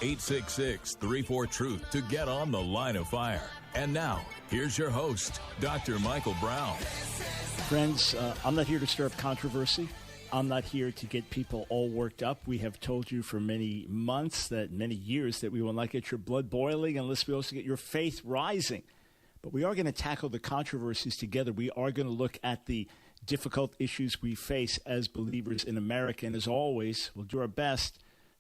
866-34-TRUTH to get on the line of fire. And now, here's your host, Dr. Michael Brown. Friends, I'm not here to stir up controversy. I'm not here to get people all worked up. We have told you for many months, many years, that we will not get your blood boiling unless we also get your faith rising. But we are going to tackle the controversies together. We are going to look at the difficult issues we face as believers in America. And as always, we'll do our best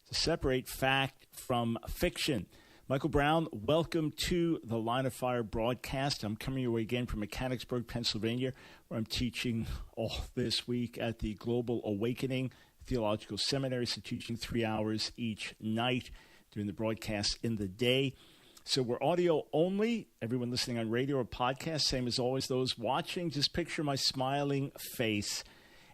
to separate fact from fiction. Michael Brown, welcome to the Line of Fire broadcast. I'm coming your way again from Mechanicsburg, Pennsylvania, where I'm teaching all this week at the Global Awakening Theological Seminary, so teaching 3 hours each night, doing the broadcast in the day. So we're audio only. Everyone listening on radio or podcast, same as always, those watching, just picture my smiling face.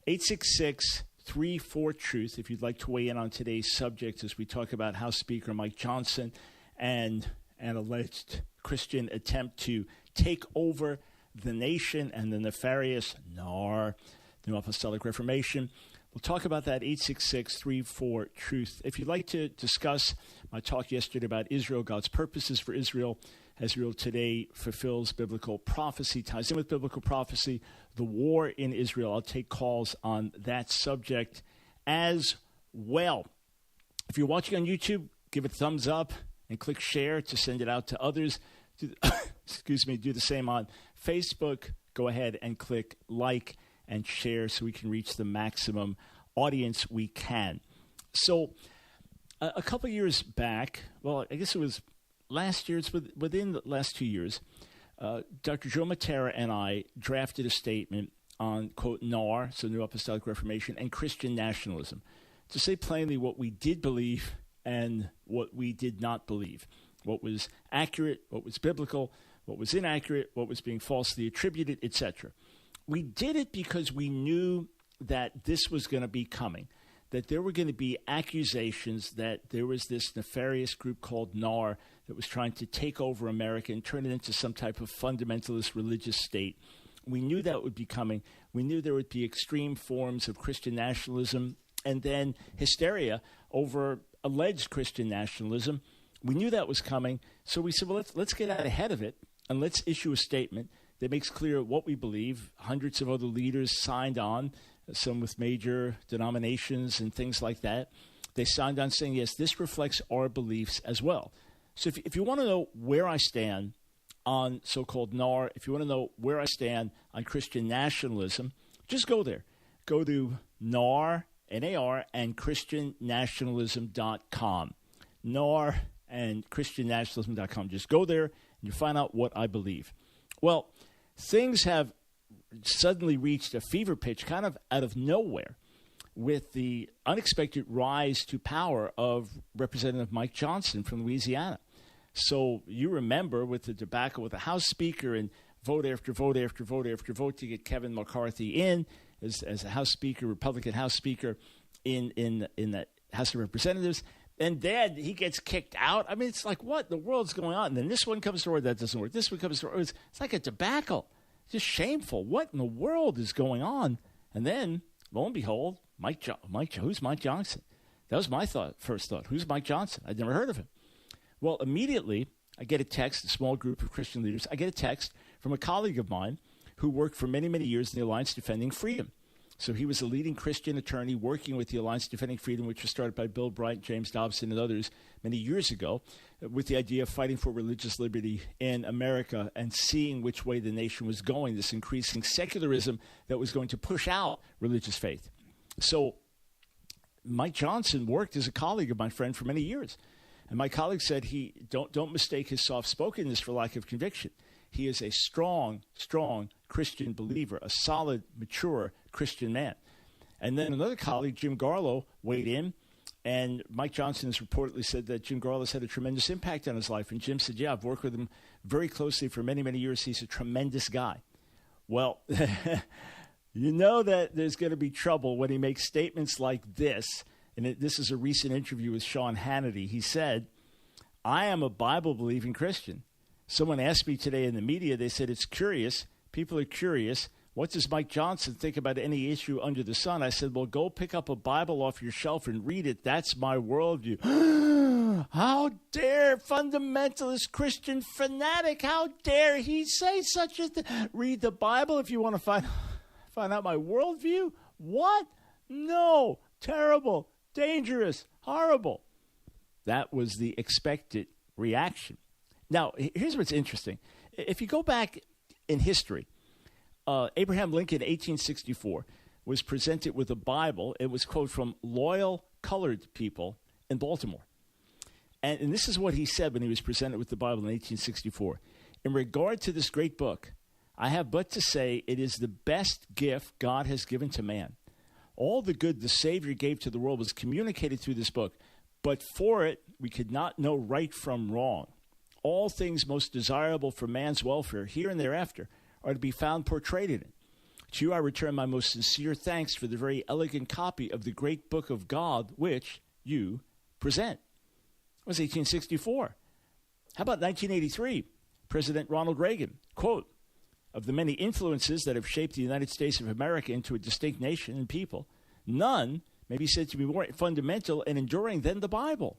866-34-TRUTH if you'd like to weigh in on today's subject as we talk about House Speaker Mike Johnson and an alleged Christian attempt to take over the nation and the nefarious NAR, New Apostolic Reformation. We'll talk about that, 866-34-TRUTH. If you'd like to discuss my talk yesterday about Israel, God's purposes for Israel, as Israel today fulfills biblical prophecy, ties in with biblical prophecy, the war in Israel, I'll take calls on that subject as well. If you're watching on YouTube, give it a thumbs up and click share to send it out to others. Do the same on Facebook. Go ahead and click like and share so we can reach the maximum audience we can. So a couple of years back, well, I guess it was last year, it's within the last 2 years, Dr. Joe Matera and I drafted a statement on, quote, NAR, so New Apostolic Reformation, and Christian nationalism, to say plainly what we did believe and what we did not believe, what was accurate, what was biblical, what was inaccurate, what was being falsely attributed, etc. We did it because we knew that this was going to be coming, that there were going to be accusations that there was this nefarious group called NAR that was trying to take over America and turn it into some type of fundamentalist religious state. We knew that would be coming. We knew there would be extreme forms of Christian nationalism and then hysteria over alleged Christian nationalism. We knew that was coming. So we said, well, let's get out ahead of it and let's issue a statement that makes clear what we believe. Hundreds of other leaders signed on, some with major denominations and things like that. They signed on saying, yes, this reflects our beliefs as well. So if you want to know where I stand on so-called NAR, if you want to know where I stand on Christian nationalism, just go there. Go to NAR, N-A-R, and ChristianNationalism.com. NAR and ChristianNationalism.com. Just go there and you find out what I believe. Well, things have suddenly reached a fever pitch kind of out of nowhere with the unexpected rise to power of Representative Mike Johnson from Louisiana. So you remember with the debacle with the House Speaker and vote after vote after vote after vote to get Kevin McCarthy in as a House Speaker, Republican House Speaker in the House of Representatives. And then he gets kicked out. I mean, it's like, what in the world's going on? And then this one comes forward, that doesn't work. This one comes forward. It's like a debacle. It's just shameful. What in the world is going on? And then, lo and behold, who's Mike Johnson? That was my first thought. Who's Mike Johnson? I'd never heard of him. Well, immediately, I get a text, a small group of Christian leaders. I get a text from a colleague of mine who worked for many, many years in the Alliance Defending Freedom. So he was a leading Christian attorney working with the Alliance Defending Freedom, which was started by Bill Bright, James Dobson, and others many years ago, with the idea of fighting for religious liberty in America and seeing which way the nation was going, this increasing secularism that was going to push out religious faith. So Mike Johnson worked as a colleague of my friend for many years. And my colleague said, don't mistake his soft-spokenness for lack of conviction. He is a strong Christian believer, a solid, mature Christian man. And then another colleague, Jim Garlow, weighed in, and Mike Johnson has reportedly said that Jim Garlow has had a tremendous impact on his life. And Jim said, yeah, I've worked with him very closely for many, many years. He's a tremendous guy. Well, you know that there's going to be trouble when he makes statements like this. And this is a recent interview with Sean Hannity. He said, I am a Bible-believing Christian. Someone asked me today in the media, they said, it's curious. People are curious. what does Mike Johnson think about any issue under the sun? I said, well, go pick up a Bible off your shelf and read it. That's my worldview. How dare fundamentalist Christian fanatic, how dare he say such a thing? Read the Bible if you want to find out my worldview? What? No. Terrible. Dangerous. Horrible. That was the expected reaction. Now, here's what's interesting. If you go back in history, Abraham Lincoln, 1864, was presented with a Bible. It was, quote, from loyal colored people in Baltimore. And this is what he said when he was presented with the Bible in 1864. In regard to this great book, I have but to say it is the best gift God has given to man. All the good the Savior gave to the world was communicated through this book, but for it we could not know right from wrong. All things most desirable for man's welfare, here and thereafter, are to be found portrayed in it. To you I return my most sincere thanks for the very elegant copy of the great book of God which you present. It was 1864. How about 1983? President Ronald Reagan, quote, of the many influences that have shaped the United States of America into a distinct nation and people, none may be said to be more fundamental and enduring than the Bible.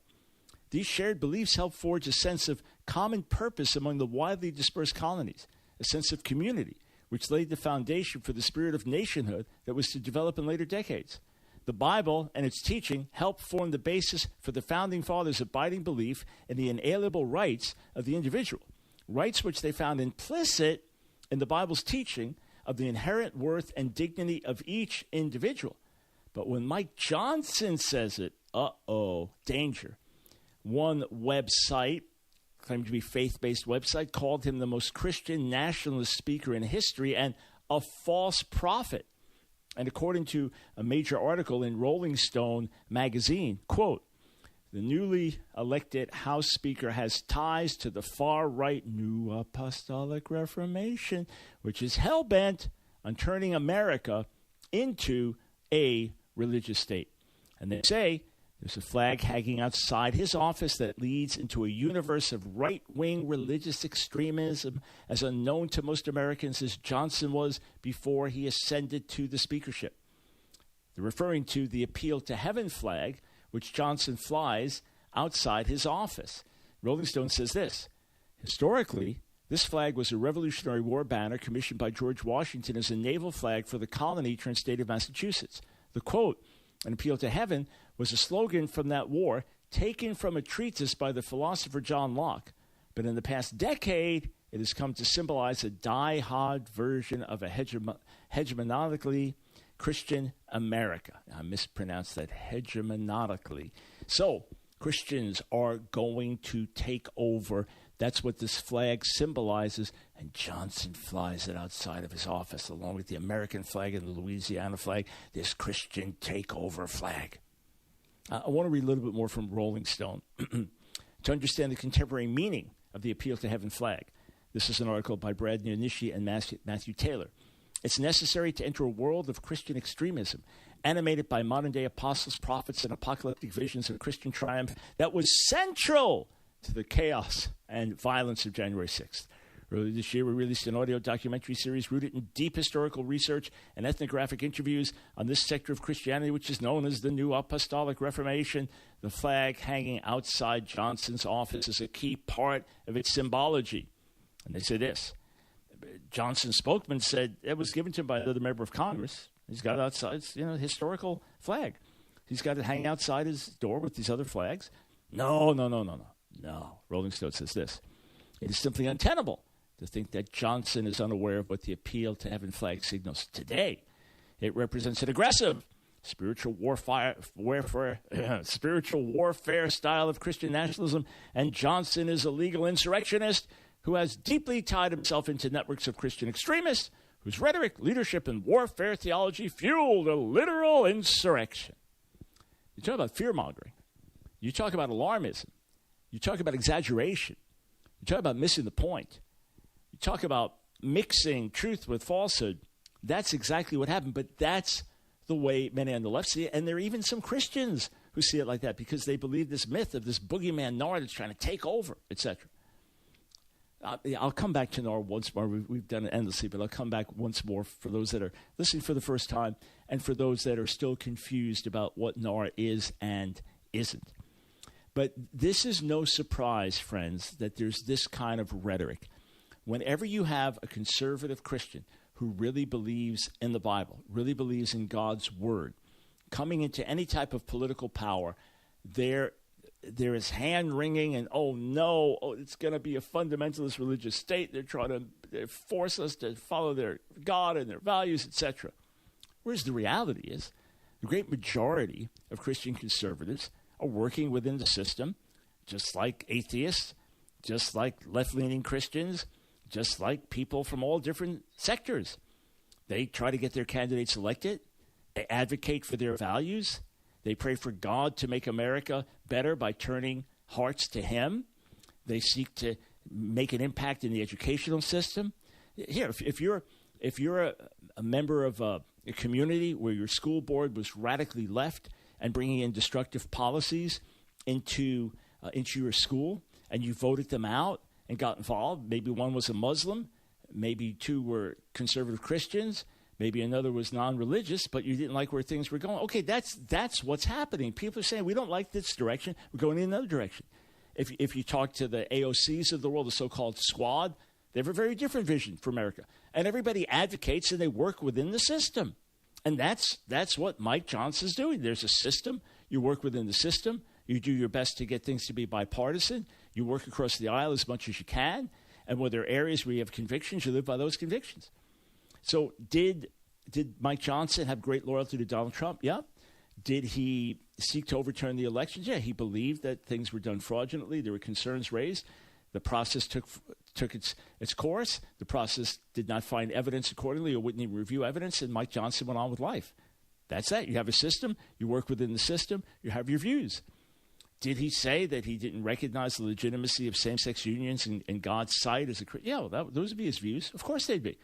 These shared beliefs help forge a sense of common purpose among the widely dispersed colonies, a sense of community, which laid the foundation for the spirit of nationhood that was to develop in later decades. The Bible and its teaching helped form the basis for the Founding Fathers' abiding belief in the inalienable rights of the individual, rights which they found implicit in the Bible's teaching of the inherent worth and dignity of each individual. But when Mike Johnson says it, danger. One website, claimed to be faith-based website, called him the most Christian nationalist speaker in history and a false prophet. And according to a major article in Rolling Stone magazine, quote, the newly elected House Speaker has ties to the far-right New Apostolic Reformation, which is hell-bent on turning America into a religious state. And they say there's a flag hanging outside his office that leads into a universe of right-wing religious extremism as unknown to most Americans as Johnson was before he ascended to the speakership. They're referring to the Appeal to Heaven flag, which Johnson flies outside his office. Rolling Stone says this, historically, this flag was a Revolutionary War banner commissioned by George Washington as a naval flag for the colony-turned state of Massachusetts. The quote, an appeal to heaven, was a slogan from that war taken from a treatise by the philosopher John Locke. But in the past decade, it has come to symbolize a die-hard version of a hegemonically Christian America. I mispronounced that, hegemonically. So, Christians are going to take over. That's what this flag symbolizes. And Johnson flies it outside of his office, along with the American flag and the Louisiana flag, this Christian takeover flag. I want to read a little bit more from Rolling Stone to understand the contemporary meaning of the Appeal to Heaven flag. This is an article by Brad Nionishi and Matthew Taylor. It's necessary to enter a world of Christian extremism, animated by modern-day apostles, prophets, and apocalyptic visions of Christian triumph that was central to the chaos and violence of January 6th. Earlier this year, we released an audio documentary series rooted in deep historical research and ethnographic interviews on this sector of Christianity, which is known as the New Apostolic Reformation. The flag hanging outside Johnson's office is a key part of its symbology. And they say this. Johnson's spokesman said it was given to him by another member of Congress. He's got it outside, it's, historical flag. He's got it hanging outside his door with these other flags. No. Rolling Stone says this. It is simply untenable to think that Johnson is unaware of what the Appeal to Heaven flag signals today. It represents an aggressive spiritual warfare style of Christian nationalism, and Johnson is a legal insurrectionist who has deeply tied himself into networks of Christian extremists whose rhetoric, leadership, and warfare theology fueled a literal insurrection. You talk about fear-mongering. You talk about alarmism. You talk about exaggeration. You talk about missing the point. You talk about mixing truth with falsehood. That's exactly what happened, but that's the way many on the left see it, and there are even some Christians who see it like that because they believe this myth of this boogeyman NAR that's trying to take over, etc. I'll come back to NAR once more. We've done it endlessly, but I'll come back once more for those that are listening for the first time and for those that are still confused about what NAR is and isn't. But this is no surprise, friends, that there's this kind of rhetoric. Whenever you have a conservative Christian who really believes in the Bible, really believes in God's word, coming into any type of political power, there is hand-wringing and, it's going to be a fundamentalist religious state. They're trying to force us to follow their God and their values, etc. Whereas the reality is the great majority of Christian conservatives are working within the system, just like atheists, just like left-leaning Christians, just like people from all different sectors. They try to get their candidates elected. They advocate for their values. They pray for God to make America better by turning hearts to Him. They seek to make an impact in the educational system. Here, if you're a member of a community where your school board was radically left and bringing in destructive policies into your school, and you voted them out and got involved, maybe one was a Muslim, maybe two were conservative Christians, maybe another was non-religious, but you didn't like where things were going. Okay, that's what's happening. People are saying, we don't like this direction, we're going in another direction. If you talk to the AOCs of the world, the so-called squad, they have a very different vision for America. And everybody advocates and they work within the system. And that's what Mike Johnson's doing. There's a system. You work within the system. You do your best to get things to be bipartisan. You work across the aisle as much as you can. And where there are areas where you have convictions, you live by those convictions. So did Mike Johnson have great loyalty to Donald Trump? Yeah. Did he seek to overturn the elections? Yeah. He believed that things were done fraudulently. There were concerns raised. The process took its course. The process did not find evidence accordingly or wouldn't even review evidence, and Mike Johnson went on with life. That's that. You have a system. You work within the system. You have your views. Did he say that he didn't recognize the legitimacy of same-sex unions in God's sight as a Christian? Yeah, those would be his views. Of course they'd be.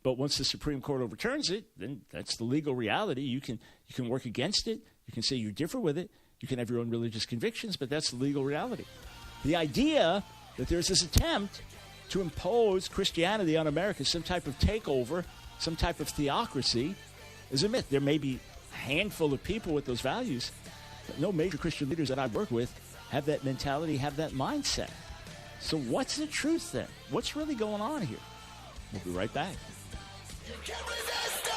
But once the Supreme Court overturns it, then that's the legal reality. You can work against it. You can say you differ with it. You can have your own religious convictions, but that's the legal reality. The idea that there's this attempt to impose Christianity on America, some type of takeover, some type of theocracy, is a myth. There may be a handful of people with those values, but no major Christian leaders that I've worked with have that mentality, have that mindset. So what's the truth then? What's really going on here? We'll be right back. You can't resist us!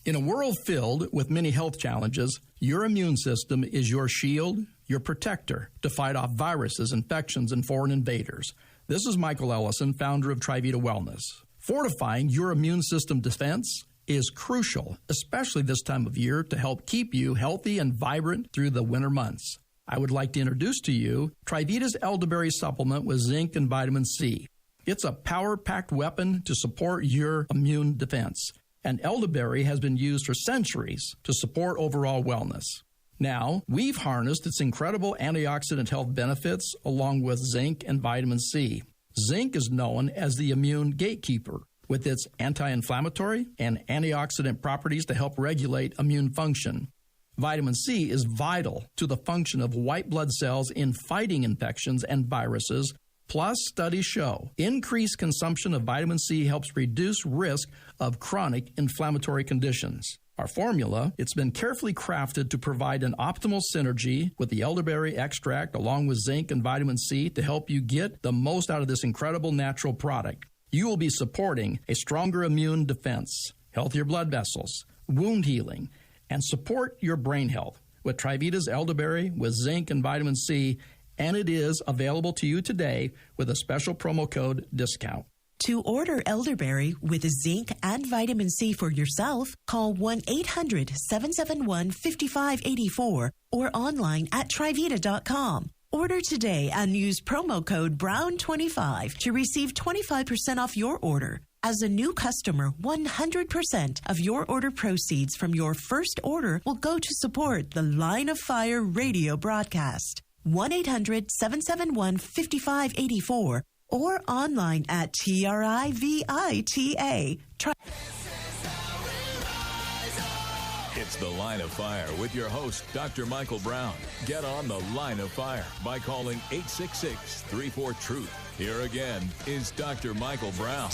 In a world filled with many health challenges, your immune system is your shield, your protector to fight off viruses, infections, and foreign invaders. This is Michael Ellison, founder of TriVita Wellness. Fortifying your immune system defense is crucial, especially this time of year, to help keep you healthy and vibrant through the winter months. I would like to introduce to you TriVita's elderberry supplement with zinc and vitamin C. It's a power-packed weapon to support your immune defense. And elderberry has been used for centuries to support overall wellness. Now, we've harnessed its incredible antioxidant health benefits along with zinc and vitamin C. Zinc is known as the immune gatekeeper, with its anti-inflammatory and antioxidant properties to help regulate immune function. Vitamin C is vital to the function of white blood cells in fighting infections and viruses. Plus, studies show increased consumption of vitamin C helps reduce risk of chronic inflammatory conditions. Our formula, it's been carefully crafted to provide an optimal synergy with the elderberry extract along with zinc and vitamin C to help you get the most out of this incredible natural product. You will be supporting a stronger immune defense, healthier blood vessels, wound healing, and support your brain health with TriVita's elderberry with zinc and vitamin C, and it is available to you today with a special promo code discount. To order elderberry with zinc and vitamin C for yourself, call 1-800-771-5584 or online at trivita.com. Order today and use promo code BROWN25 to receive 25% off your order. As a new customer, 100% of your order proceeds from your first order will go to support the Line of Fire radio broadcast. 1-800-771-5584 or online at TRIVITA. It's The Line of Fire with your host, Dr. Michael Brown. Get on The Line of Fire by calling 866-34-TRUTH. Here again is Dr. Michael Brown.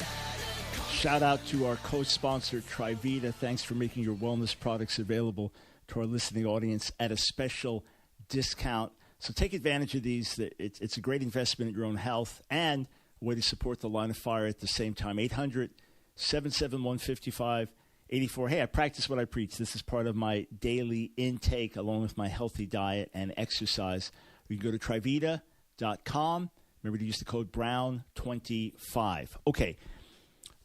Shout out to our co-sponsor, Trivita. Thanks for making your wellness products available to our listening audience at a special discount. So take advantage of these. It's a great investment in your own health and a way to support The Line of Fire at the same time. 800-771-5584. Hey, I practice what I preach. This is part of my daily intake along with my healthy diet and exercise. You can go to Trivita.com. Remember to use the code Brown25. Okay.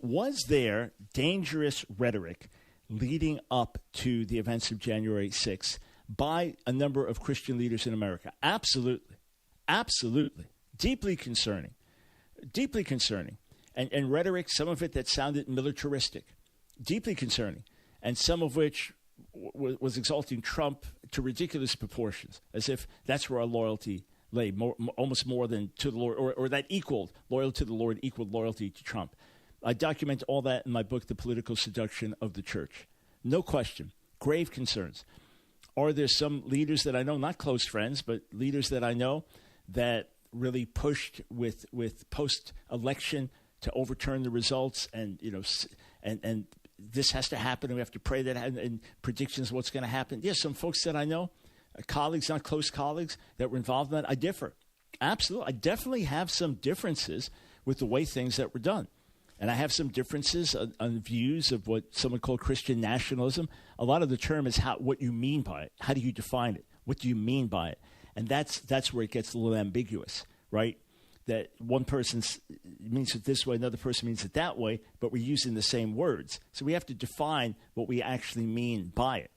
Was there dangerous rhetoric leading up to the events of January 6th by a number of Christian leaders in America? Absolutely. Absolutely. Deeply concerning. Deeply concerning. And rhetoric, some of it that sounded militaristic. Deeply concerning. And some of which was exalting Trump to ridiculous proportions, as if that's where our loyalty lay, almost more than to the Lord, or that equaled loyalty to the Lord equaled loyalty to Trump. I document all that in my book, The Political Seduction of the Church. No question. Grave concerns. Are there some leaders that I know, not close friends, but leaders that I know that really pushed with post-election to overturn the results and this has to happen and we have to pray that and predictions of what's going to happen? Yes, some folks that I know, colleagues, not close colleagues, that were involved in that, I differ. Absolutely. I definitely have some differences with the way things that were done. And I have some differences on views of what some would call Christian nationalism. A lot of the term is what you mean by it. How do you define it? What do you mean by it? And that's where it gets a little ambiguous, right? That one person means it this way, another person means it that way, but we're using the same words. So we have to define what we actually mean by it.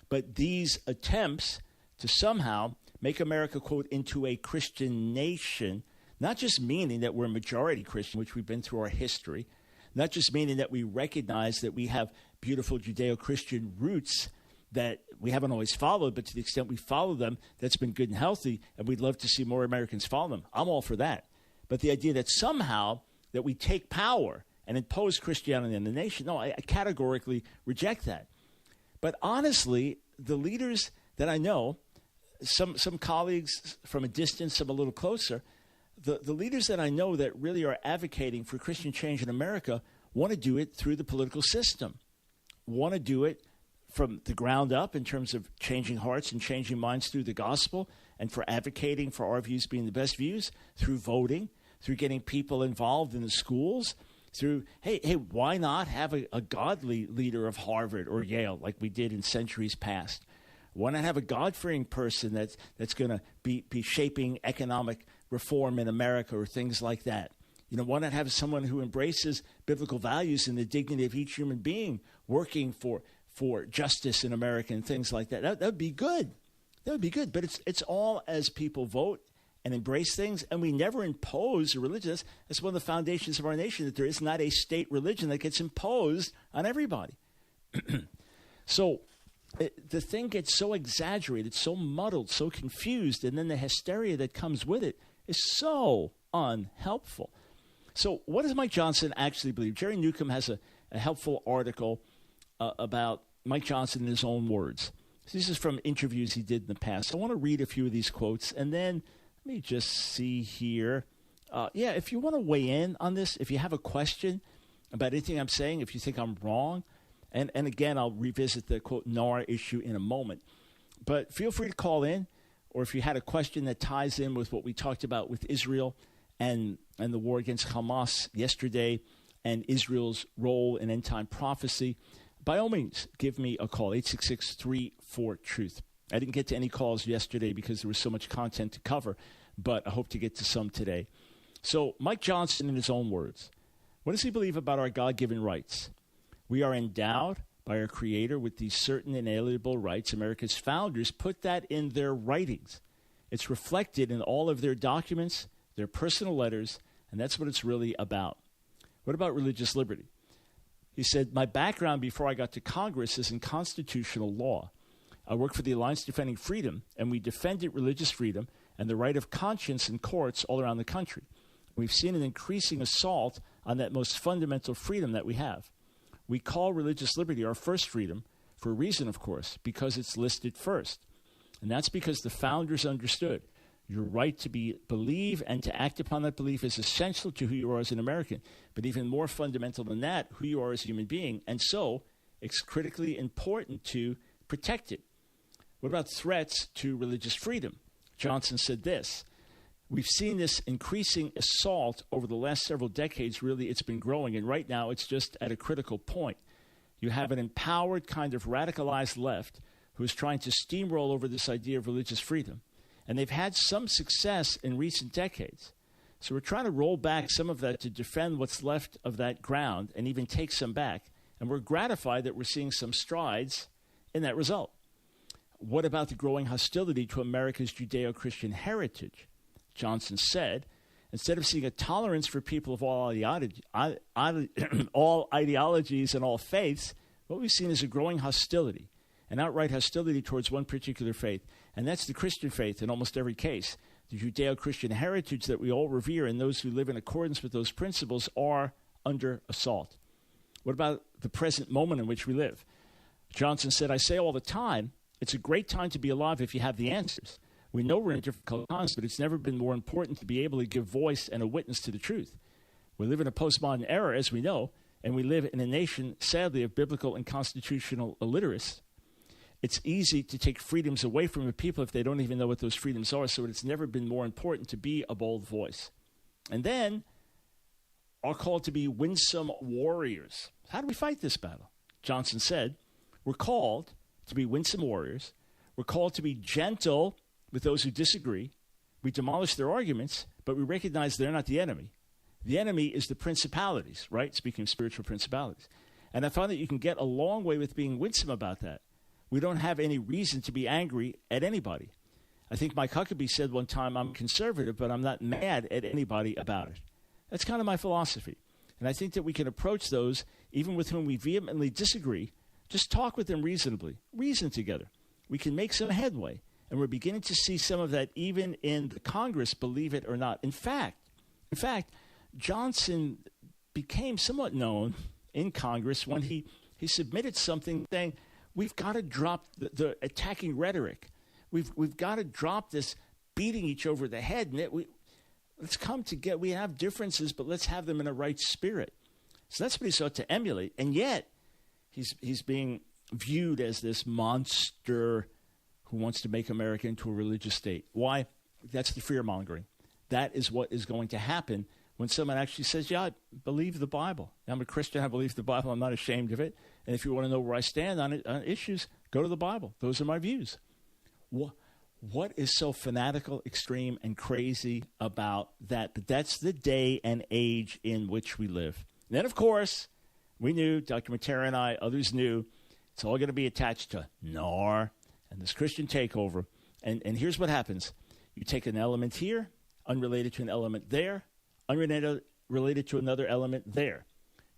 But these attempts to somehow make America, quote, into a Christian nation, not just meaning that we're a majority Christian, which we've been through our history, not just meaning that we recognize that we have beautiful Judeo-Christian roots that we haven't always followed, but to the extent we follow them, that's been good and healthy, and we'd love to see more Americans follow them. I'm all for that. But the idea that somehow that we take power and impose Christianity on the nation, no, I categorically reject that. But honestly, the leaders that I know, some colleagues from a distance, some a little closer, the leaders that I know that really are advocating for Christian change in America want to do it through the political system, want to do it from the ground up in terms of changing hearts and changing minds through the gospel, and for advocating for our views being the best views, through voting, through getting people involved in the schools, through, hey, why not have a godly leader of Harvard or Yale like we did in centuries past? Why not have a God-fearing person that's going to be shaping economic reform in America or things like that? You know, why not have someone who embraces biblical values and the dignity of each human being working for justice in America and things like that? That would be good. That would be good. But it's all as people vote and embrace things, and we never impose a religion. That's one of the foundations of our nation, that there is not a state religion that gets imposed on everybody. So the thing gets so exaggerated, so muddled, so confused, and then the hysteria that comes with it is so unhelpful. So what does Mike Johnson actually believe? Jerry Newcomb has a helpful article about Mike Johnson in his own words. So this is from interviews he did in the past. I want to read a few of these quotes, and then let me just see here. If you want to weigh in on this, if you have a question about anything I'm saying, if you think I'm wrong, and again, I'll revisit the, quote, NAR issue in a moment. But feel free to call in, or if you had a question that ties in with what we talked about with Israel and the war against Hamas yesterday and Israel's role in end-time prophecy, by all means, give me a call, 866-34-TRUTH. I didn't get to any calls yesterday because there was so much content to cover, but I hope to get to some today. So Mike Johnson, in his own words, what does he believe about our God-given rights? We are endowed by our Creator with these certain inalienable rights. America's founders put that in their writings. It's reflected in all of their documents, their personal letters, and that's what it's really about. What about religious liberty? He said, my background before I got to Congress is in constitutional law. I work for the Alliance Defending Freedom, and we defended religious freedom and the right of conscience in courts all around the country. We've seen an increasing assault on that most fundamental freedom that we have. We call religious liberty our first freedom for a reason, of course, because it's listed first. And that's because the founders understood your right to believe and to act upon that belief is essential to who you are as an American. But even more fundamental than that, who you are as a human being. And so it's critically important to protect it. What about threats to religious freedom? Johnson said this: we've seen this increasing assault over the last several decades. Really, it's been growing. And right now, it's just at a critical point. You have an empowered kind of radicalized left who is trying to steamroll over this idea of religious freedom. And they've had some success in recent decades. So we're trying to roll back some of that to defend what's left of that ground and even take some back. And we're gratified that we're seeing some strides in that result. What about the growing hostility to America's Judeo-Christian heritage? Johnson said, instead of seeing a tolerance for people of all ideologies and all faiths, what we've seen is a growing hostility, an outright hostility towards one particular faith. And that's the Christian faith in almost every case. The Judeo-Christian heritage that we all revere and those who live in accordance with those principles are under assault. What about the present moment in which we live? Johnson said, I say all the time, it's a great time to be alive if you have the answers. We know we're in difficult times, but it's never been more important to be able to give voice and a witness to the truth. We live in a postmodern era, as we know, and we live in a nation, sadly, of biblical and constitutional illiteracy. It's easy to take freedoms away from the people if they don't even know what those freedoms are, so it's never been more important to be a bold voice. And then, are called to be winsome warriors. How do we fight this battle? Johnson said, we're called to be winsome warriors. We're called to be gentle with those who disagree. We demolish their arguments, but we recognize they're not the enemy. The enemy is the principalities, right? Speaking of spiritual principalities. And I found that you can get a long way with being winsome about that. We don't have any reason to be angry at anybody. I think Mike Huckabee said one time, I'm conservative, but I'm not mad at anybody about it. That's kind of my philosophy. And I think that we can approach those, even with whom we vehemently disagree, just talk with them reasonably, reason together. We can make some headway. And we're beginning to see some of that even in the Congress, believe it or not. In fact, Johnson became somewhat known in Congress when he submitted something saying, we've got to drop the attacking rhetoric. We've got to drop this beating each over the head. And let's come together. We have differences, but let's have them in a right spirit. So that's what he sought to emulate. And yet, he's being viewed as this monster who wants to make America into a religious state. Why? That's the fear-mongering. That is what is going to happen when someone actually says, yeah, I believe the Bible. I'm a Christian. I believe the Bible. I'm not ashamed of it. And if you want to know where I stand on issues, go to the Bible. Those are my views. What is so fanatical, extreme, and crazy about that? But that's the day and age in which we live. And then, of course, we knew, Dr. Matera and I, others knew, it's all going to be attached to NAR and this Christian takeover. And here's what happens. You take an element here, unrelated to an element there, unrelated to another element there.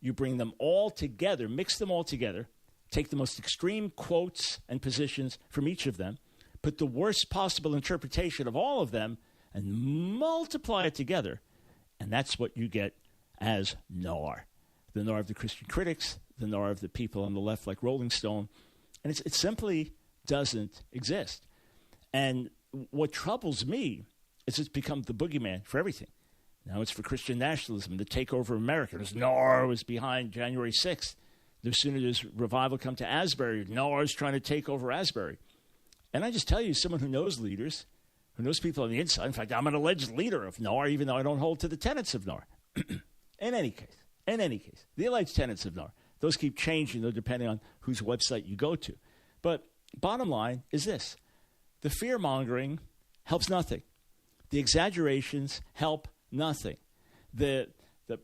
You bring them all together, mix them all together, take the most extreme quotes and positions from each of them, put the worst possible interpretation of all of them, and multiply it together. And that's what you get as NAR. The NAR of the Christian critics, the NAR of the people on the left like Rolling Stone. And it simply doesn't exist. And what troubles me is it's become the boogeyman for everything. Now it's for Christian nationalism, the takeover of America. There's NAR was behind January 6th. No sooner does revival come to Asbury, NAR is trying to take over Asbury. And I just tell you, someone who knows leaders, who knows people on the inside, in fact, I'm an alleged leader of NAR, even though I don't hold to the tenets of NAR. In any case, the alleged tenets of NAR, those keep changing, though, depending on whose website you go to. But bottom line is this. The fear-mongering helps nothing. The exaggerations help nothing. The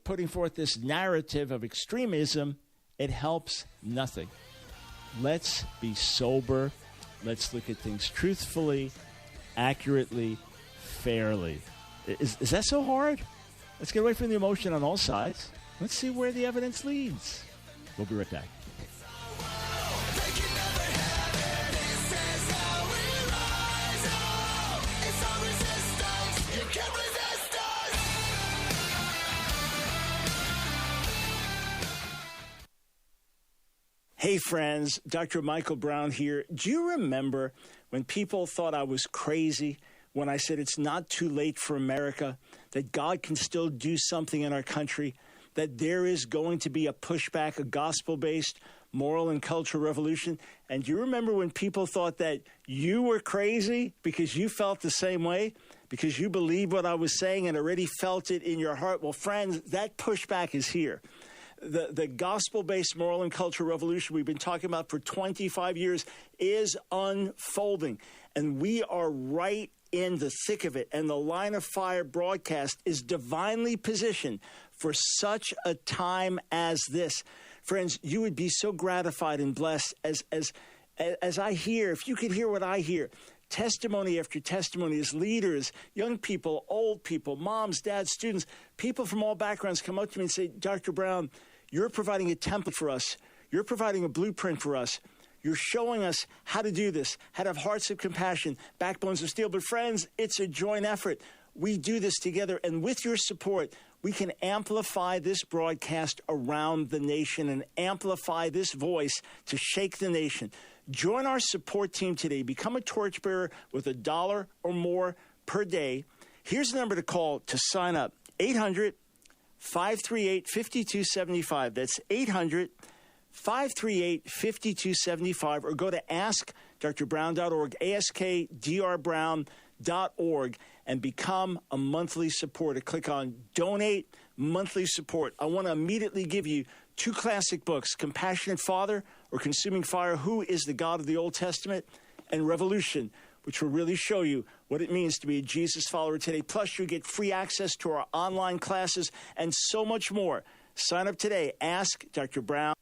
putting forth this narrative of extremism, it helps nothing. Let's be sober. Let's look at things truthfully, accurately, fairly. Is that so hard? Let's get away from the emotion on all sides. Let's see where the evidence leads. We'll be right back. Hey friends, Dr. Michael Brown here. Do you remember when people thought I was crazy when I said it's not too late for America, that God can still do something in our country, that there is going to be a pushback, a gospel-based moral and cultural revolution? And do you remember when people thought that you were crazy because you felt the same way, because you believed what I was saying and already felt it in your heart? Well, friends, that pushback is here. The gospel-based moral and cultural revolution we've been talking about for 25 years is unfolding. And we are right in the thick of it. And the Line of Fire broadcast is divinely positioned for such a time as this. Friends, you would be so gratified and blessed as I hear, if you could hear what I hear, testimony after testimony as leaders, young people, old people, moms, dads, students, people from all backgrounds come up to me and say, Dr. Brown, you're providing a template for us. You're providing a blueprint for us. You're showing us how to do this, how to have hearts of compassion, backbones of steel. But friends, it's a joint effort. We do this together. And with your support, we can amplify this broadcast around the nation and amplify this voice to shake the nation. Join our support team today. Become a torchbearer with $1 or more per day. Here's the number to call to sign up. 800-538-5275. That's 800-538-5275. Or go to AskDrBrown.org, AskDrBrown.org, and become a monthly supporter. Click on Donate Monthly Support. I want to immediately give you 2 classic books, Compassionate Father or Consuming Fire, Who is the God of the Old Testament, and Revolution, which will really show you what it means to be a Jesus follower today. Plus, you get free access to our online classes and so much more. Sign up today. Ask Dr. Brown.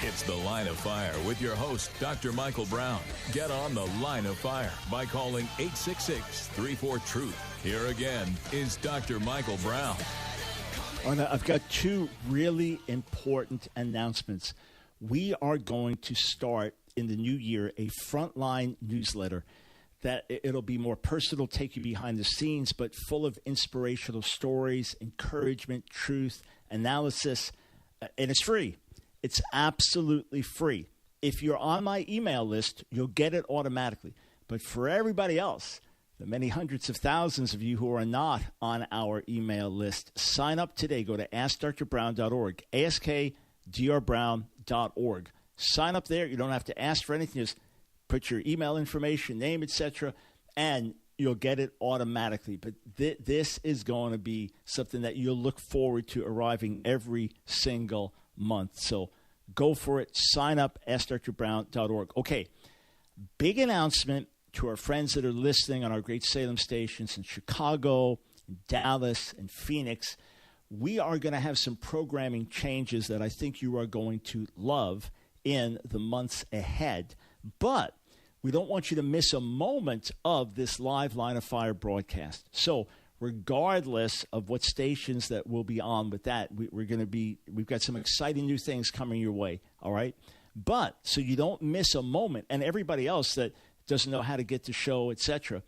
It's the Line of Fire with your host, Dr. Michael Brown. Get on the Line of Fire by calling 866-34-TRUTH. Here again is Dr. Michael Brown. I've got 2 really important announcements. We are going to start in the new year a frontline newsletter that it'll be more personal, take you behind the scenes, but full of inspirational stories, encouragement, truth, analysis, and it's free. It's absolutely free. If you're on my email list, you'll get it automatically. But for everybody else, the many hundreds of thousands of you who are not on our email list, sign up today. Go to AskDrBrown.org, AskDrBrown.org. Sign up there. You don't have to ask for anything. Just put your email information, name, etc., and you'll get it automatically. But this is going to be something that you'll look forward to arriving every single month. So go for it. Sign up, AskDrBrown.org. Okay, big announcement to our friends that are listening on our great Salem stations in Chicago, in Dallas, and Phoenix. We are going to have some programming changes that I think you are going to love in the months ahead. But we don't want you to miss a moment of this live Line of Fire broadcast. So regardless of what stations that will be on with that, we've got some exciting new things coming your way, all right? But so you don't miss a moment, and everybody else that doesn't know how to get the show, etc.,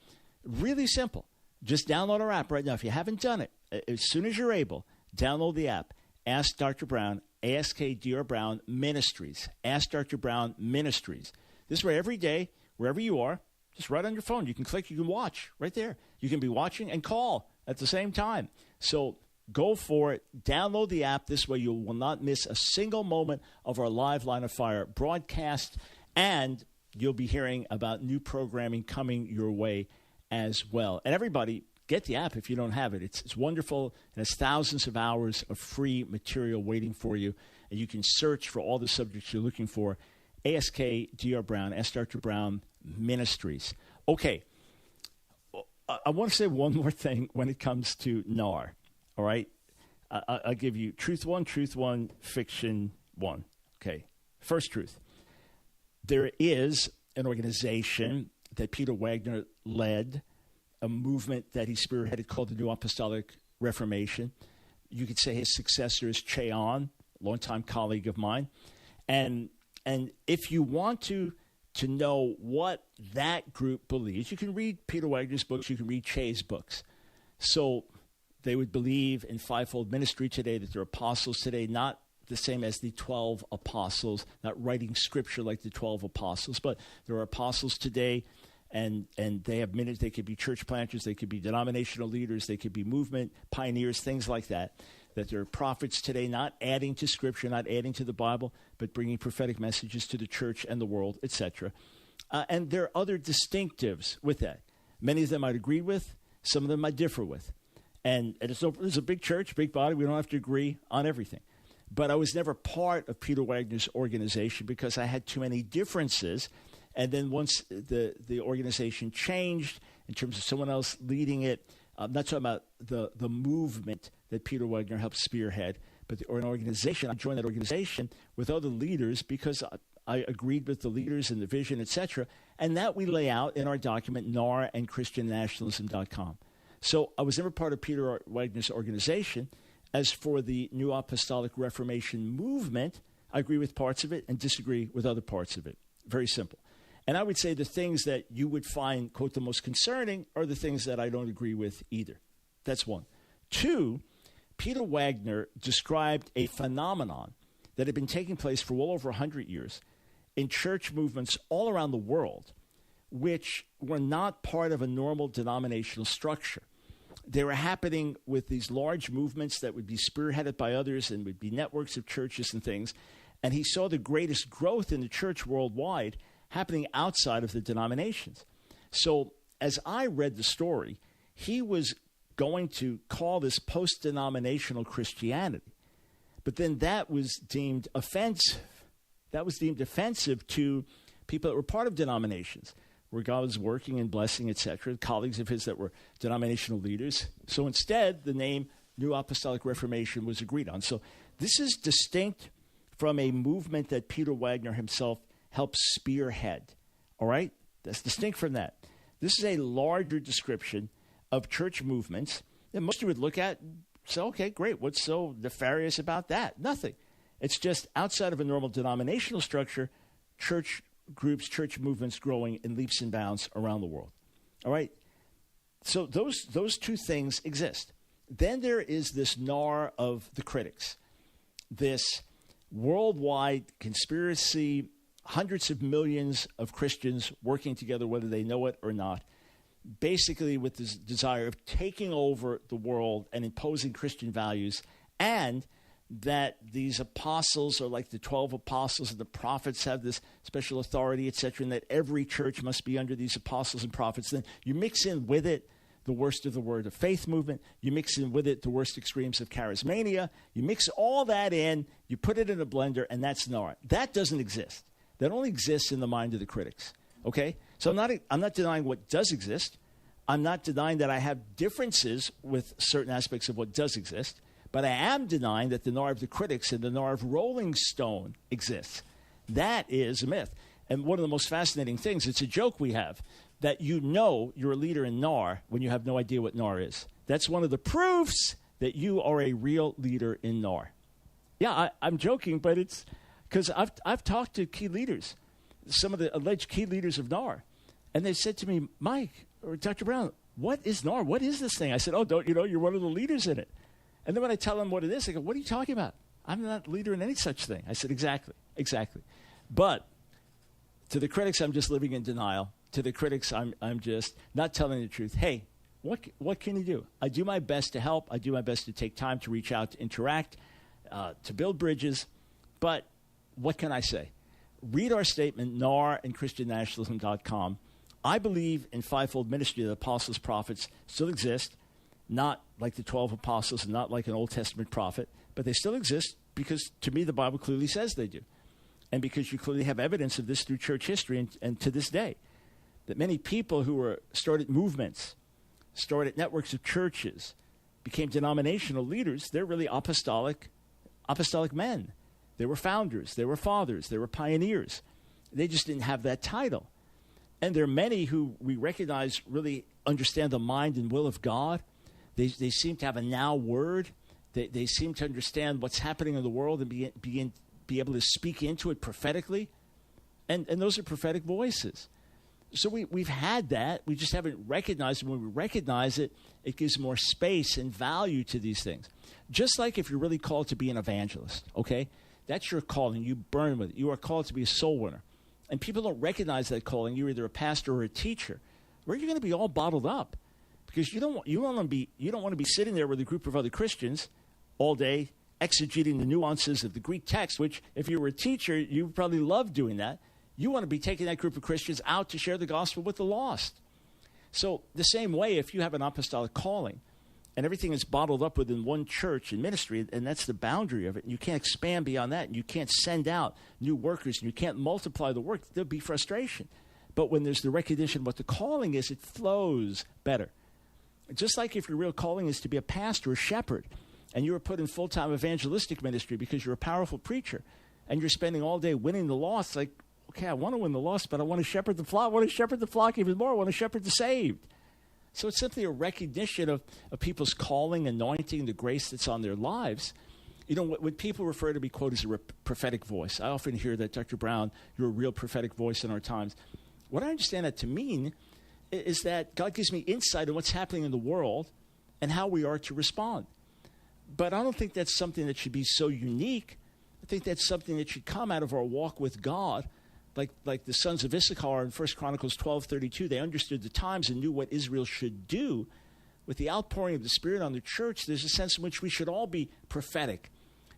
really simple. Just download our app right now. If you haven't done it, as soon as you're able, download the app. Ask Dr. Brown, AskDrBrown Ministries. Ask Dr. Brown Ministries. This way, every day, wherever you are, just right on your phone. You can click, you can watch right there. You can be watching and call at the same time. So go for it. Download the app. This way, you will not miss a single moment of our live Line of Fire broadcast, and you'll be hearing about new programming coming your way as well. And everybody, get the app if you don't have it. It's wonderful. It has thousands of hours of free material waiting for you, and you can search for all the subjects you're looking for. AskDrBrown, Ask Dr. Brown Ministries. Okay, I want to say one more thing when it comes to NAR, all right? I'll give you truth one, fiction one. Okay, first truth. There is an organization that Peter Wagner led, a movement that he spearheaded called the New Apostolic Reformation. You could say his successor is Cheon, a longtime colleague of mine. And if you want to know what that group believes, you can read Peter Wagner's books, you can read Che's books. So they would believe in fivefold ministry today, that they're apostles today, not the same as the 12 apostles, not writing scripture like the 12 apostles, but there are apostles today, and they have minutes. They could be church planters, they could be denominational leaders, they could be movement pioneers, things like that. That there are prophets today not adding to scripture, not adding to the Bible, but bringing prophetic messages to the church and the world, etc. And there are other distinctives with that. Many of them I'd agree with, some of them I differ with. And it's a big church, big body. We don't have to agree on everything. But I was never part of Peter Wagner's organization because I had too many differences. And then once the organization changed in terms of someone else leading it, I'm not talking about the movement that Peter Wagner helped spearhead, but an organization. I joined that organization with other leaders because I agreed with the leaders and the vision, etc. And that we lay out in our document, NAR and ChristianNationalism.com. So I was never part of Peter Wagner's organization. As for the New Apostolic Reformation movement, I agree with parts of it and disagree with other parts of it. Very simple. And I would say the things that you would find, quote, the most concerning are the things that I don't agree with either. That's one. Two, Peter Wagner described a phenomenon that had been taking place for well over 100 years in church movements all around the world, which were not part of a normal denominational structure. They were happening with these large movements that would be spearheaded by others and would be networks of churches and things. And he saw the greatest growth in the church worldwide happening outside of the denominations. So as I read the story, he was going to call this post-denominational Christianity. But then that was deemed offensive. That was deemed offensive to people that were part of denominations, where God was working and blessing, etc., colleagues of his that were denominational leaders. So instead, the name New Apostolic Reformation was agreed on. So this is distinct from a movement that Peter Wagner himself helped spearhead. All right? That's distinct from that. This is a larger description of church movements that most of you would look at and say, okay, great. What's so nefarious about that? Nothing. It's just outside of a normal denominational structure, church groups, church movements growing in leaps and bounds around the world. All right? So those two things exist. Then there is this NAR of the critics, this worldwide conspiracy, hundreds of millions of Christians working together, whether they know it or not, basically with this desire of taking over the world and imposing Christian values, and that these apostles are like the 12 apostles and the prophets have this special authority, etc., and that every church must be under these apostles and prophets. Then you mix in with it the worst of the Word of Faith movement. You mix in with it the worst extremes of charismania. You mix all that in, you put it in a blender, and that's NAR. That doesn't exist. That only exists in the mind of the critics. Okay? So I'm not denying what does exist. I'm not denying that I have differences with certain aspects of what does exist. But I am denying that the NAR of the critics and the NAR of Rolling Stone exists. That is a myth. And one of the most fascinating things, it's a joke we have, that you know you're a leader in NAR when you have no idea what NAR is. That's one of the proofs that you are a real leader in NAR. Yeah, I'm joking, but it's because I've talked to key leaders, some of the alleged key leaders of NAR, and they said to me, Mike, or Dr. Brown, what is NAR? What is this thing? I said, oh, don't you know, you're one of the leaders in it. And then when I tell them what it is, they go, what are you talking about? I'm not a leader in any such thing. I said, exactly. But to the critics, I'm just living in denial. To the critics, I'm just not telling the truth. Hey, what can you do? I do my best to help. I do my best to take time to reach out, to interact, to build bridges. But what can I say? Read our statement, NAR and ChristianNationalism.com. I believe in fivefold ministry. The apostles, prophets still exist. Not like the 12 apostles and not like an Old Testament prophet, but they still exist because, to me, the Bible clearly says they do. And because you clearly have evidence of this through church history and to this day, that many people who started movements, started networks of churches, became denominational leaders, they're really apostolic men. They were founders, they were fathers, they were pioneers. They just didn't have that title. And there are many who we recognize really understand the mind and will of God. They seem to have a now word. They seem to understand what's happening in the world and be able to speak into it prophetically. And those are prophetic voices. So we've had that. We just haven't recognized it. When we recognize it, it gives more space and value to these things. Just like if you're really called to be an evangelist, okay? That's your calling. You burn with it. You are called to be a soul winner. And people don't recognize that calling. You're either a pastor or a teacher. Where you're going to be all bottled up because you don't want to be sitting there with a group of other Christians all day exegeting the nuances of the Greek text, which if you were a teacher, you probably love doing that. You want to be taking that group of Christians out to share the gospel with the lost. So the same way, if you have an apostolic calling and everything is bottled up within one church and ministry, and that's the boundary of it, and you can't expand beyond that, and you can't send out new workers, and you can't multiply the work, there'll be frustration. But when there's the recognition of what the calling is, it flows better. Just like if your real calling is to be a pastor, a shepherd, and you were put in full-time evangelistic ministry because you're a powerful preacher, and you're spending all day winning the lost, like, okay, I want to win the lost, but I want to shepherd the flock. I want to shepherd the flock even more. I want to shepherd the saved. So it's simply a recognition of people's calling, anointing, the grace that's on their lives. You know, what people refer to me, quote, as a prophetic voice. I often hear that, Dr. Brown, you're a real prophetic voice in our times. What I understand that to mean is that God gives me insight on what's happening in the world and how we are to respond. But I don't think that's something that should be so unique. I think that's something that should come out of our walk with God. Like the sons of Issachar in 1 Chronicles 12:32, they understood the times and knew what Israel should do. With the outpouring of the Spirit on the church, there's a sense in which we should all be prophetic.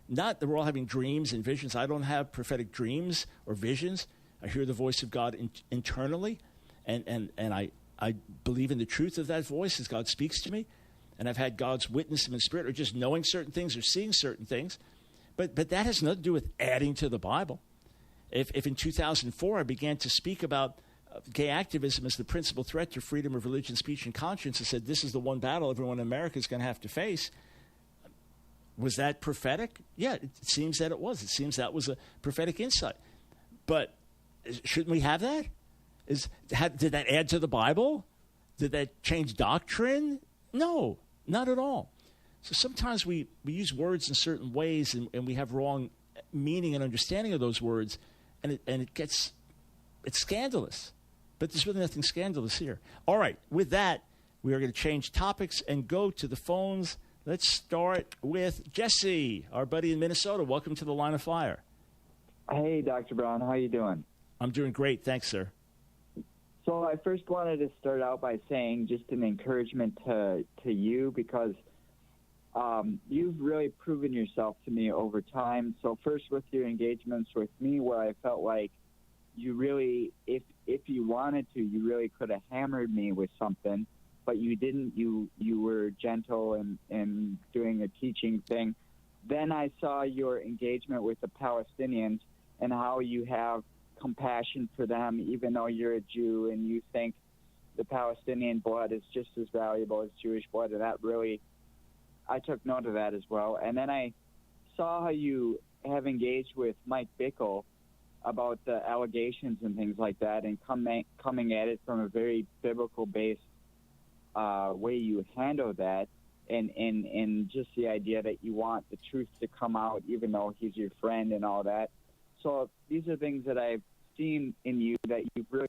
Not that we're all having dreams and visions. I don't have prophetic dreams or visions. I hear the voice of God internally, and I believe in the truth of that voice as God speaks to me. And I've had God's witness in the Spirit, or just knowing certain things or seeing certain things. But that has nothing to do with adding to the Bible. If in 2004 I began to speak about gay activism as the principal threat to freedom of religion, speech, and conscience, and said this is the one battle everyone in America is going to have to face, was that prophetic? Yeah, it seems that it was. It seems that was a prophetic insight. But shouldn't we have that? Did that add to the Bible? Did that change doctrine? No, not at all. So sometimes we use words in certain ways and we have wrong meaning and understanding of those words, and it's scandalous. But there's really nothing scandalous here. All right, with that, we are going to change topics and go to the phones. Let's start with Jesse, our buddy in Minnesota. Welcome to the Line of Fire. Hey, Dr. Brown. How you doing? I'm doing great. Thanks, sir. So I first wanted to start out by saying just an encouragement to you, because you've really proven yourself to me over time. So first with your engagements with me, where I felt like you really, if you wanted to, you really could have hammered me with something, but you didn't. You were gentle and doing a teaching thing. Then I saw your engagement with the Palestinians and how you have compassion for them, even though you're a Jew and you think the Palestinian blood is just as valuable as Jewish blood. And that really, I took note of that as well. And then I saw how you have engaged with Mike Bickle about the allegations and things like that, and coming at it from a very biblical-based way you handle that, and just the idea that you want the truth to come out even though he's your friend and all that. So these are things that I've seen in you that you've really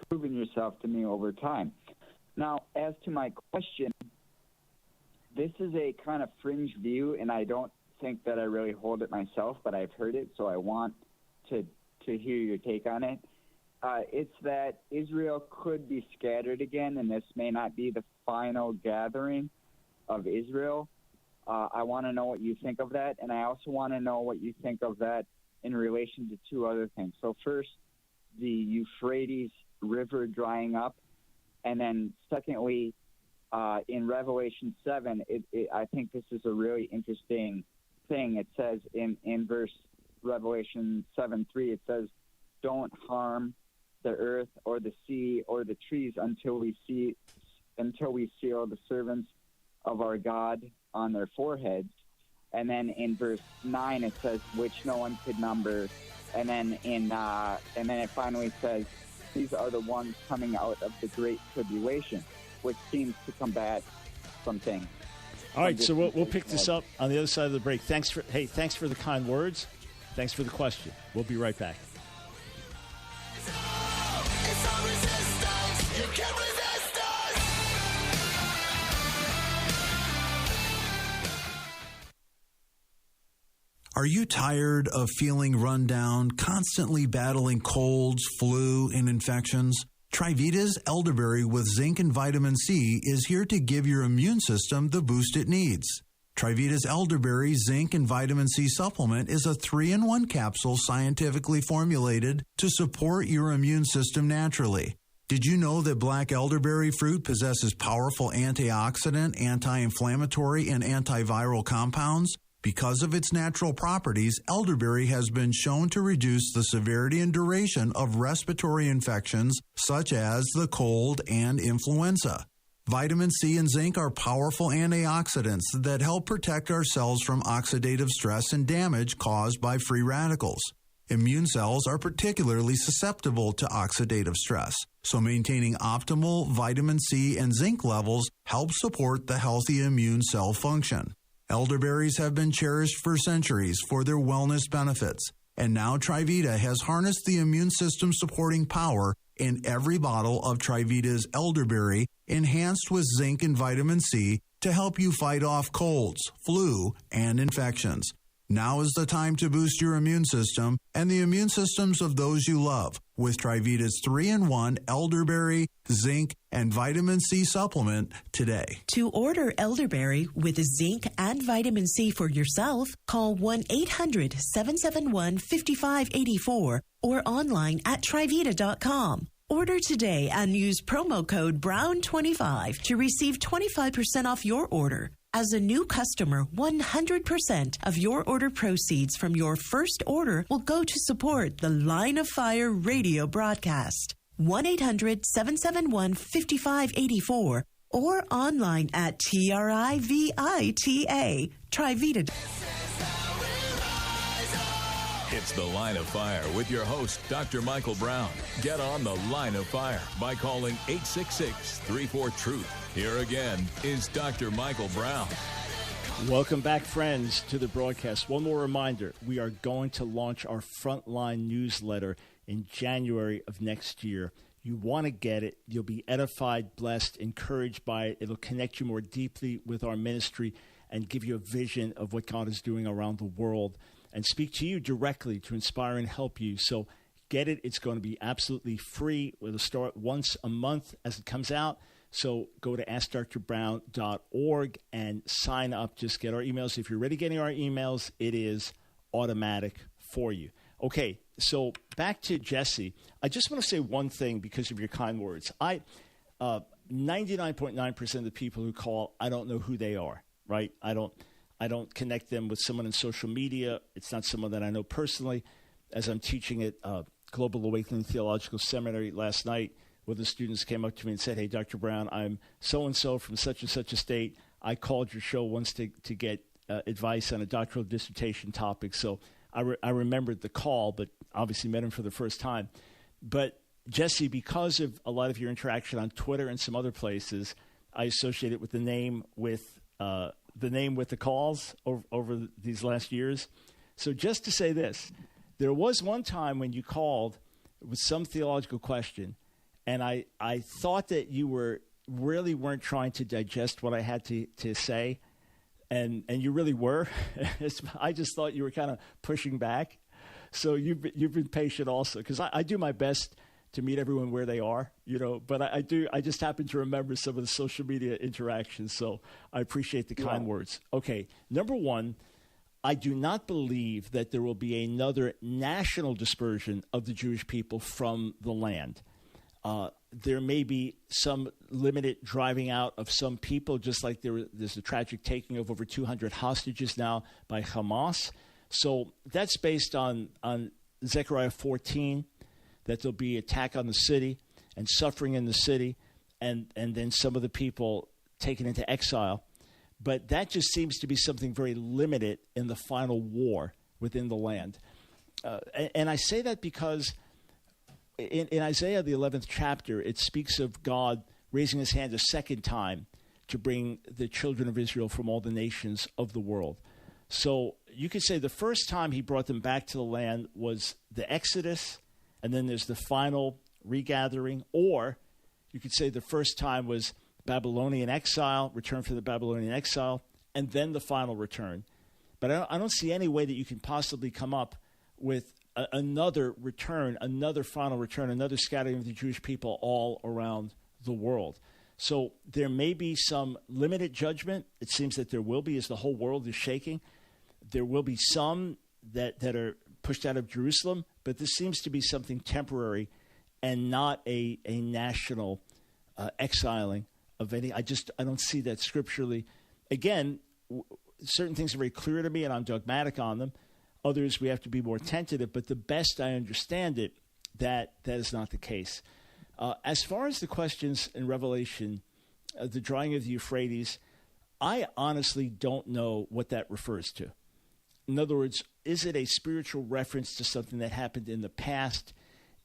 proven yourself to me over time. Now, as to my question, this is a kind of fringe view, and I don't think that I really hold it myself, but I've heard it, so I want to hear your take on it. It's that Israel could be scattered again, and this may not be the final gathering of Israel. I want to know what you think of that, and I also want to know what you think of that in relation to two other things. So first, the Euphrates River drying up, and then secondly, in Revelation 7, I think this is a really interesting thing. It says in verse Revelation 7:3, it says, "Don't harm the earth or the sea or the trees until we seal the servants of our God on their foreheads." And then in verse 9 it says, "Which no one could number." And then and then it finally says, "These are the ones coming out of the great tribulation," which seems to combat some things. All right, so we'll pick this up on the other side of the break. Thanks for the kind words. Thanks for the question. We'll be right back. It's Are you tired of feeling run down, constantly battling colds, flu, and infections? Trivita's elderberry with zinc and vitamin C is here to give your immune system the boost it needs. Trivita's elderberry, zinc, and vitamin C supplement is a 3-in-1 capsule scientifically formulated to support your immune system naturally. Did you know that black elderberry fruit possesses powerful antioxidant, anti-inflammatory, and antiviral compounds? Because of its natural properties, elderberry has been shown to reduce the severity and duration of respiratory infections such as the cold and influenza. Vitamin C and zinc are powerful antioxidants that help protect our cells from oxidative stress and damage caused by free radicals. Immune cells are particularly susceptible to oxidative stress, so maintaining optimal vitamin C and zinc levels helps support the healthy immune cell function. Elderberries have been cherished for centuries for their wellness benefits, and now Trivita has harnessed the immune system supporting power in every bottle of Trivita's elderberry, enhanced with zinc and vitamin C to help you fight off colds, flu, and infections. Now is the time to boost your immune system and the immune systems of those you love with Trivita's 3-in-1 elderberry, zinc, and vitamin C supplement today. To order elderberry with zinc and vitamin C for yourself, call 1-800-771-5584 or online at Trivita.com. Order today and use promo code BROWN25 to receive 25% off your order. As a new customer, 100% of your order proceeds from your first order will go to support the Line of Fire radio broadcast. 1-800-771-5584 or online at TRIVITA. Trivita. It's the Line of Fire with your host, Dr. Michael Brown. Get on the Line of Fire by calling 866-34-TRUTH. Here again is Dr. Michael Brown. Welcome back, friends, to the broadcast. One more reminder, we are going to launch our Frontline newsletter in January of next year. You want to get it. You'll be edified, blessed, encouraged by it. It'll connect you more deeply with our ministry and give you a vision of what God is doing around the world and speak to you directly to inspire and help you. So get it. It's going to be absolutely free. It'll start once a month as it comes out. So go to AskDrBrown.org and sign up. Just get our emails. If you're already getting our emails, it is automatic for you. Okay, so back to Jesse. I just want to say one thing because of your kind words. 99.9% of the people who call, I don't know who they are, right? I don't connect them with someone in social media. It's not someone that I know personally. As I'm teaching at Global Awakening Theological Seminary last night, where the students came up to me and said, hey, Dr. Brown, I'm so-and-so from such and such a state. I called your show once to get advice on a doctoral dissertation topic. So I remembered the call, but obviously met him for the first time. But Jesse, because of a lot of your interaction on Twitter and some other places, I associate it with the name with the calls over these last years. So just to say this, there was one time when you called with some theological question, and I thought that you weren't trying to digest what I had to say, and you really were. I just thought you were kind of pushing back. So you've been patient also, because I do my best to meet everyone where they are, but I just happen to remember some of the social media interactions. So I appreciate the kind words. Okay, number one, I do not believe that there will be another national dispersion of the Jewish people from the land. There may be some limited driving out of some people, just like there's a tragic taking of over 200 hostages now by Hamas. So that's based on Zechariah 14, that there'll be attack on the city and suffering in the city, and then some of the people taken into exile. But that just seems to be something very limited in the final war within the land. And I say that because in Isaiah, the 11th chapter, it speaks of God raising his hand a second time to bring the children of Israel from all the nations of the world. So you could say the first time he brought them back to the land was the Exodus, and then there's the final regathering, or you could say the first time was Babylonian exile, return from the Babylonian exile, and then the final return. But I don't see any way that you can possibly come up with another return, another final return, another scattering of the Jewish people all around the world. So there may be some limited judgment. It seems that there will be as the whole world is shaking. There will be some that are pushed out of Jerusalem, but this seems to be something temporary and not a national exiling of any. I don't see that scripturally. Again, certain things are very clear to me, and I'm dogmatic on them. Others, we have to be more tentative, but the best I understand it, that is not the case. As far as the questions in Revelation, the drawing of the Euphrates, I honestly don't know what that refers to. In other words, is it a spiritual reference to something that happened in the past?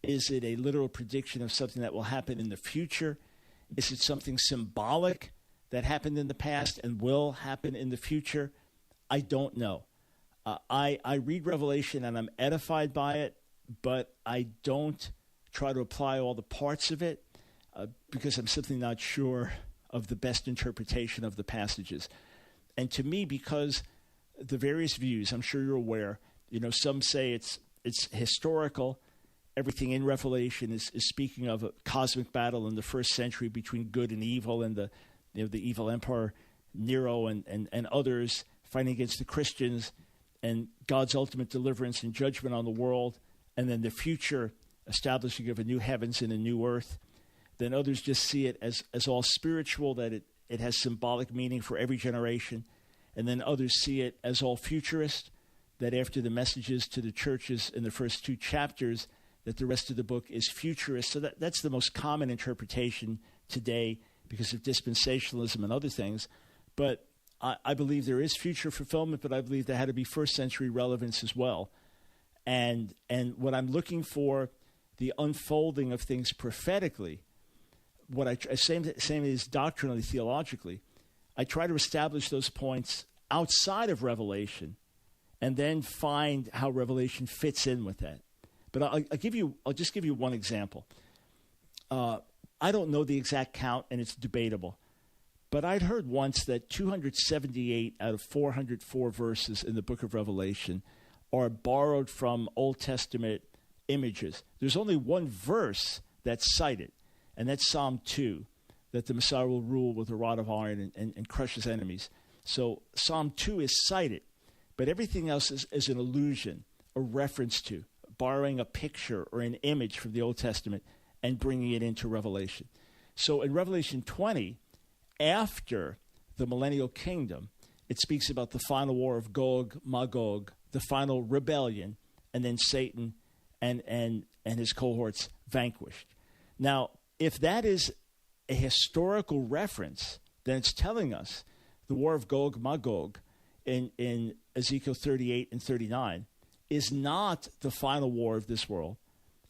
Is it a literal prediction of something that will happen in the future? Is it something symbolic that happened in the past and will happen in the future? I don't know. I read Revelation and I'm edified by it, but I don't try to apply all the parts of it because I'm simply not sure of the best interpretation of the passages. And to me, because the various views, I'm sure you're aware, some say it's historical. Everything in Revelation is speaking of a cosmic battle in the first century between good and evil, and the evil emperor Nero and others fighting against the Christians, and God's ultimate deliverance and judgment on the world, and then the future establishing of a new heavens and a new earth. Then others just see it as all spiritual, that it has symbolic meaning for every generation. And then others see it as all futurist, that after the messages to the churches in the first 2 chapters, that the rest of the book is futurist. So that's the most common interpretation today because of dispensationalism and other things. But I believe there is future fulfillment, but I believe there had to be first century relevance as well. And when I'm looking for the unfolding of things prophetically, same as doctrinally, theologically, I try to establish those points outside of Revelation and then find how Revelation fits in with that. But I'll just give you one example. I don't know the exact count, and it's debatable. But I'd heard once that 278 out of 404 verses in the book of Revelation are borrowed from Old Testament images. There's only one verse that's cited, and that's Psalm 2, that the Messiah will rule with a rod of iron and crush his enemies. So Psalm 2 is cited, but everything else is an allusion, a reference to, borrowing a picture or an image from the Old Testament and bringing it into Revelation. So in Revelation 20, after the millennial kingdom, it speaks about the final war of Gog, Magog, the final rebellion, and then Satan and his cohorts vanquished. Now, if that is a historical reference, then it's telling us the war of Gog, Magog in Ezekiel 38 and 39 is not the final war of this world,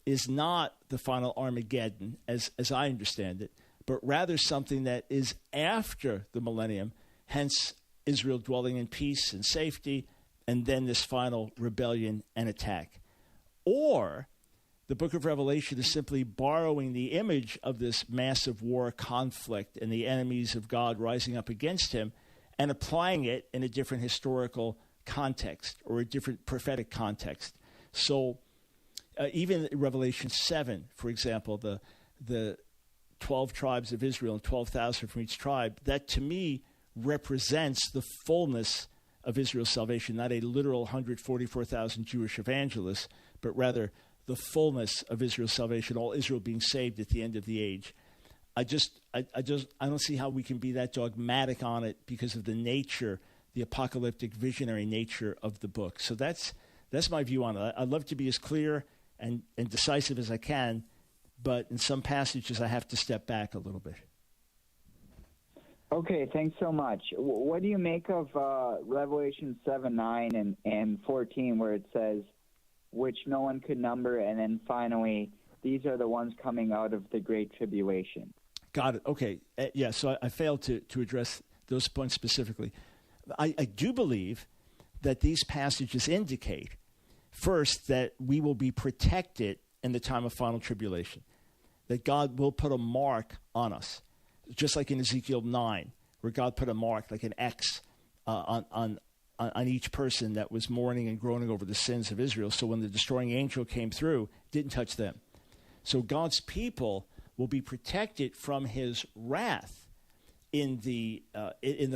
is not the final Armageddon, as I understand it, but rather something that is after the millennium, hence Israel dwelling in peace and safety, and then this final rebellion and attack. Or the book of Revelation is simply borrowing the image of this massive war conflict and the enemies of God rising up against him and applying it in a different historical context or a different prophetic context. So even in Revelation 7, for example, the 12 tribes of Israel and 12,000 from each tribe, that to me represents the fullness of Israel's salvation, not a literal 144,000 Jewish evangelists, but rather the fullness of Israel's salvation, all Israel being saved at the end of the age. I don't see how we can be that dogmatic on it because of the nature, the apocalyptic visionary nature of the book. So that's my view on it. I'd love to be as clear and decisive as I can, but in some passages I have to step back a little bit. Okay, thanks so much. What do you make of Revelation 7, 9, and 14, where it says, which no one could number, and then finally, these are the ones coming out of the Great Tribulation? Got it. Okay. So I failed to address those points specifically. I do believe that these passages indicate, first, that we will be protected in the time of final tribulation. that God will put a mark on us, just like in Ezekiel 9, where God put a mark, like an X, on each person that was mourning and groaning over the sins of Israel. So when the destroying angel came through, it didn't touch them. So God's people will be protected from his wrath in the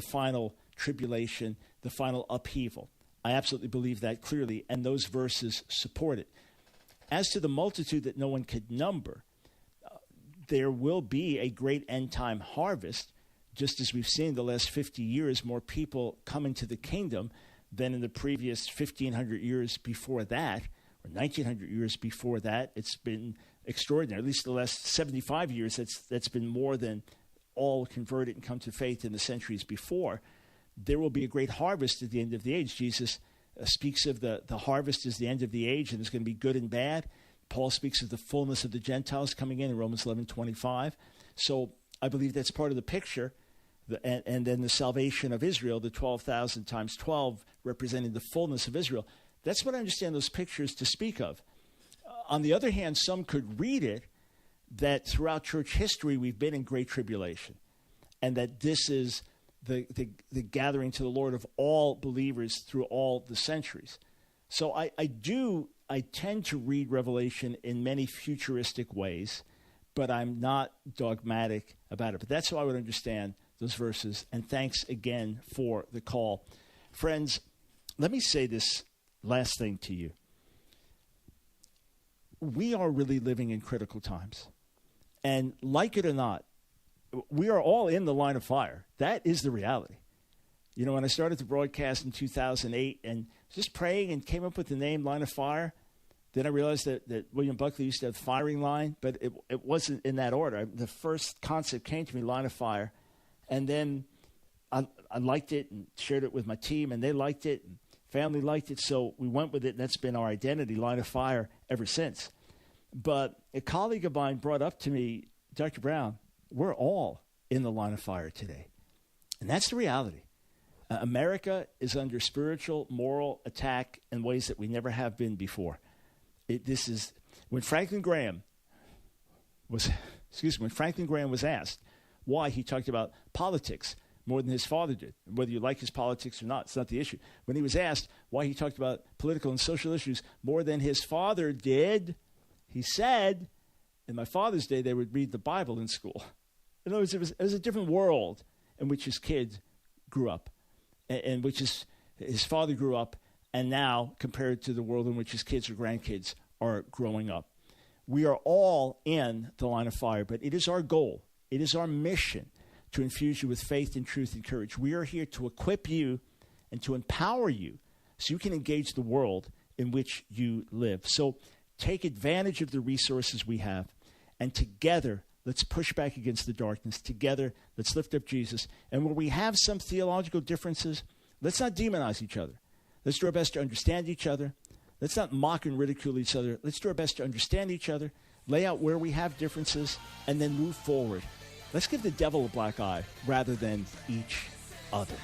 final tribulation, the final upheaval. I absolutely believe that clearly, and those verses support it. As to the multitude that no one could number, there will be a great end-time harvest, just as we've seen the last 50 years, more people come into the kingdom than in the previous 1,500 years before that, or 1,900 years before that. It's been extraordinary. At least the last 75 years, that's been more than all converted and come to faith in the centuries before. There will be a great harvest at the end of the age. Jesus speaks of the harvest as the end of the age, and there's going to be good and bad. Paul speaks of the fullness of the Gentiles coming in Romans 11:25. So I believe that's part of the picture. And then the salvation of Israel, the 12,000 times 12, representing the fullness of Israel. That's what I understand those pictures to speak of. On the other hand, some could read it that throughout church history we've been in great tribulation, and that this is the gathering to the Lord of all believers through all the centuries. So I tend to read Revelation in many futuristic ways, but I'm not dogmatic about it. But that's how I would understand those verses. And thanks again for the call. Friends, let me say this last thing to you. We are really living in critical times. And like it or not, we are all in the line of fire. That is the reality. You know, when I started to broadcast in 2008 and just praying and came up with the name Line of Fire, then I realized that William Buckley used to have firing line, but it wasn't in that order. The first concept came to me, Line of Fire, and then I liked it and shared it with my team, and they liked it, and family liked it, so we went with it, and that's been our identity, Line of Fire, ever since. But a colleague of mine brought up to me, Dr. Brown, we're all in the line of fire today. And that's the reality. America is under spiritual, moral attack in ways that we never have been before. When Franklin Graham was asked why he talked about politics more than his father did, whether you like his politics or not, it's not the issue. When he was asked why he talked about political and social issues more than his father did, he said, in my father's day, they would read the Bible in school. In other words, it was a different world in which his kids grew up, in which his father grew up, and now compared to the world in which his kids or grandkids are growing up. We are all in the line of fire, but it is our goal, it is our mission to infuse you with faith and truth and courage. We are here to equip you and to empower you so you can engage the world in which you live. So take advantage of the resources we have, and together, let's push back against the darkness. Together, let's lift up Jesus. And where we have some theological differences, let's not demonize each other. Let's do our best to understand each other. Let's not mock and ridicule each other. Let's do our best to understand each other, lay out where we have differences, and then move forward. Let's give the devil a black eye rather than each other.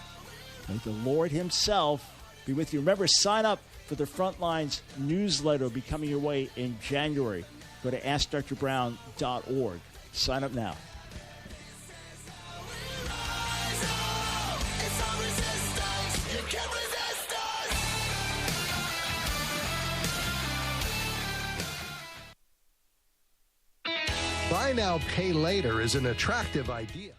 May the Lord himself be with you. Remember, sign up for the Frontlines newsletter. It'll be coming your way in January. Go to AskDrBrown.org. Sign up now. Buy now, pay later is an attractive idea.